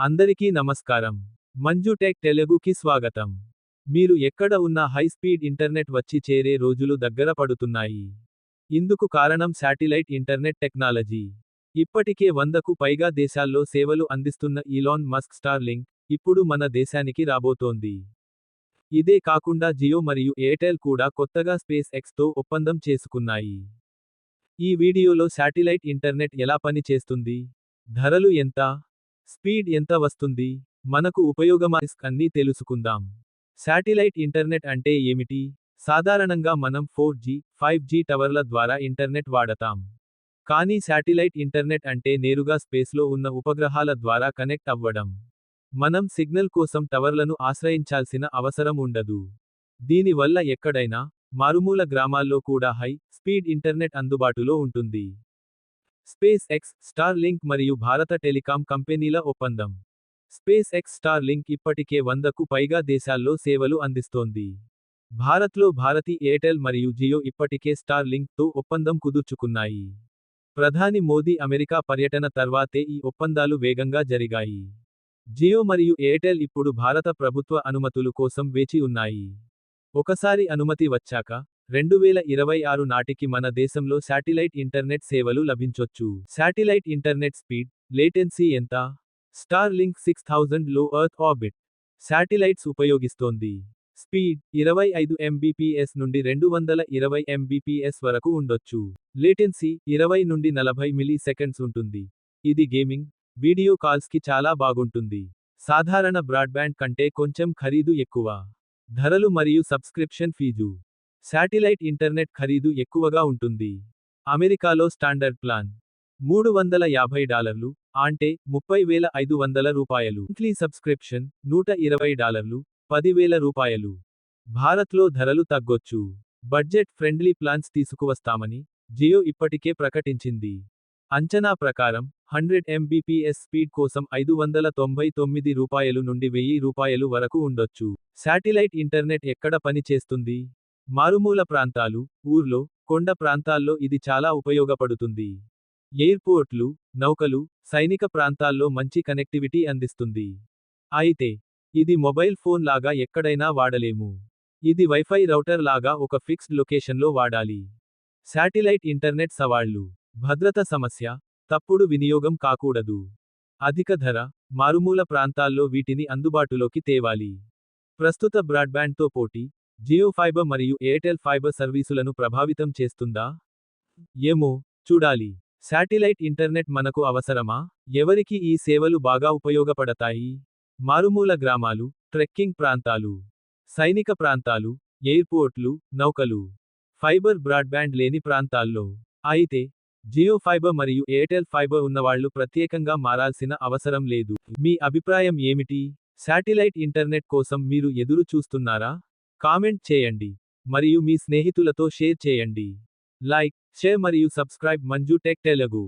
అందరికీ నమస్కారం. మంజు టెక్ తెలుగుకి స్వాగతం. మీరు ఎక్కడ ఉన్నా హై స్పీడ్ ఇంటర్నెట్ వచ్చి చేరే రోజులు దగ్గర పడుతున్నాయి. ఇందుకు కారణం శాటిలైట్ ఇంటర్నెట్ టెక్నాలజీ. ఇప్పటికే 100కు పైగా దేశాల్లో సేవలు అందిస్తున్న ఈలాన్ మస్క్ స్టార్లింక్ ఇప్పుడు మన దేశానికి రాబోతోంది. ఇదే కాకుండా జియో మరియు ఎయిర్టెల్ కూడా కొత్తగా స్పేస్ ఎక్స్తో ఒప్పందం చేసుకున్నాయి. ఈ వీడియోలో శాటిలైట్ ఇంటర్నెట్ ఎలా పని చేస్తుంది, ధరలు ఎంత, స్పీడ్ ఎంత వస్తుంది, మనకు ఉపయోగమా అన్నీ తెలుసుకుందాం. శాటిలైట్ ఇంటర్నెట్ అంటే ఏమిటి? సాధారణంగా మనం 4G, 5G టవర్ల ద్వారా ఇంటర్నెట్ వాడతాం. కానీ శాటిలైట్ ఇంటర్నెట్ అంటే నేరుగా స్పేస్లో ఉన్న ఉపగ్రహాల ద్వారా కనెక్ట్ అవ్వడం. మనం సిగ్నల్ కోసం టవర్లను ఆశ్రయించాల్సిన అవసరం ఉండదు. దీనివల్ల ఎక్కడైనా, మారుమూల గ్రామాల్లో కూడా హై స్పీడ్ ఇంటర్నెట్ అందుబాటులో ఉంటుంది. స్పేస్ ఎక్స్, స్టార్ లింక్ మరియు భారత టెలికాం కంపెనీల ఒప్పందం. స్పేస్ ఎక్స్ స్టార్ లింక్ ఇప్పటికే 100కు పైగా దేశాల్లో సేవలు అందిస్తోంది. భారత్లో భారతి ఎయిర్టెల్ మరియు జియో ఇప్పటికే స్టార్ లింక్తో ఒప్పందం కుదుర్చుకున్నాయి. ప్రధాని మోదీ అమెరికా పర్యటన తర్వాతే ఈ ఒప్పందాలు వేగంగా జరిగాయి. జియో మరియు ఎయిర్టెల్ ఇప్పుడు భారత ప్రభుత్వ అనుమతులు కోసం వేచి ఉన్నాయి. ఒకసారి అనుమతి వచ్చాక 2026 నాటికి మన దేశంలో శాటిలైట్ ఇంటర్నెట్ సేవలు లభించొచ్చు. శాటిలైట్ ఇంటర్నెట్ స్పీడ్, లేటెన్సీ ఎంత? స్టార్ లింక్ 6000 లో ఎర్త్ ఆర్బిట్ శాటిలైట్స్ ఉపయోగిస్తోంది. స్పీడ్ 25 Mbps నుండి 220 Mbps వరకు ఉండొచ్చు. లేటెన్సీ 20 నుండి 40 మిలీసెకండ్స్ ఉంటుంది. ఇది గేమింగ్, వీడియో కాల్స్కి చాలా బాగుంటుంది. సాధారణ బ్రాడ్బ్యాండ్ కంటే కొంచెం ఖరీదు ఎక్కువ. ధరలు మరియు సబ్స్క్రిప్షన్ ఫీజు. శాటిలైట్ ఇంటర్నెట్ ఖరీదు ఎక్కువగా ఉంటుంది. అమెరికాలో స్టాండర్డ్ ప్లాన్ $350, అంటే రూ. 30,500. Monthly subscription $120, $10,000. భారత్లో ధరలు తగ్గొచ్చు. బడ్జెట్ ఫ్రెండ్లీ ప్లాన్స్ తీసుకువస్తామని జియో ఇప్పటికే ప్రకటించింది. అంచనా ప్రకారం 100 Mbps స్పీడ్ కోసం $599 నుండి $1000 వరకు ఉండొచ్చు. శాటిలైట్ ఇంటర్నెట్ ఎక్కడ పని చేస్తుంది? మారుమూల ప్రాంతాలు, ఊర్లో, కొండ ప్రాంతాల్లో ఇది చాలా ఉపయోగపడుతుంది. ఎయిర్పోర్ట్లు, నౌకలు, సైనిక ప్రాంతాల్లో మంచి కనెక్టివిటీ అందిస్తుంది. అయితే ఇది మొబైల్ ఫోన్ లాగా ఎక్కడైనా వాడలేము. ఇది వైఫై రౌటర్ లాగా ఒక ఫిక్స్డ్ లొకేషన్లో వాడాలి. శాటిలైట్ ఇంటర్నెట్ సవాళ్లు. భద్రత సమస్య, తప్పుడు వినియోగం కాకూడదు. అధిక ధర, మారుమూల ప్రాంతాల్లో వీటిని అందుబాటులోకి తేవాలి. ప్రస్తుత బ్రాడ్బ్యాండ్తో పోటీ, జియో ఫైబర్ మరియు ఎయిర్టెల్ ఫైబర్ సర్వీసులను ప్రభావితం చేస్తుందా? ఏమో, చూడాలి. శాటిలైట్ ఇంటర్నెట్ మనకు అవసరమా? ఎవరికి ఈ సేవలు బాగా ఉపయోగపడతాయి? మారుమూల గ్రామాలు, ట్రెక్కింగ్ ప్రాంతాలు, సైనిక ప్రాంతాలు, ఎయిర్పోర్ట్లు, నౌకలు, ఫైబర్ బ్రాడ్బ్యాండ్ లేని ప్రాంతాల్లో. అయితే జియో ఫైబర్ మరియు ఎయిర్టెల్ ఫైబర్ ఉన్నవాళ్లు ప్రత్యేకంగా మారాల్సిన అవసరం లేదు. మీ అభిప్రాయం ఏమిటి? శాటిలైట్ ఇంటర్నెట్ కోసం మీరు ఎదురు చూస్తున్నారా? కామెంట్ చేయండి. మరియు మీ స్నేహితులతో షేర్ చేయండి. లైక్, షేర్ మరియు సబ్స్క్రైబ్ మంజు టెక్ తెలుగు.